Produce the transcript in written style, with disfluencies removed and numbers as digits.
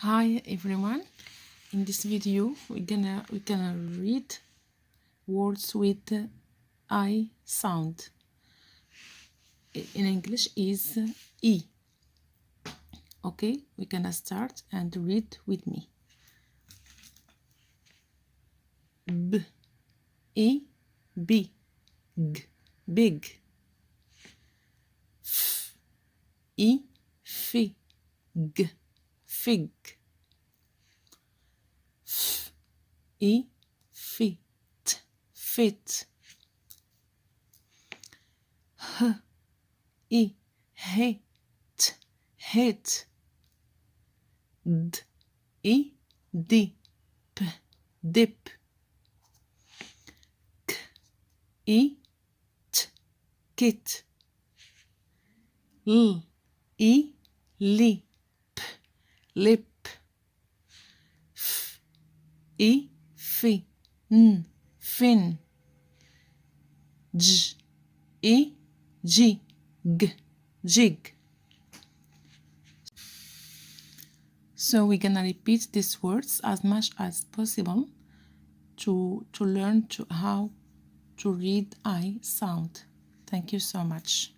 Hi everyone. In this video we're gonna read words with I sound. In English is E. Okay, we're gonna start and read with me. B, E, B, G, big. F, I, fi, G, fig. F, I, fi, t, fit. H, I, hit, hit. D, I, dip, dip. K, I, t, kit. L, I, lip, lip. F, I, fi, n, fin. J, I, jig, jig. So we're gonna repeat these words as much as possible to learn how to read I sound. Thank you so much.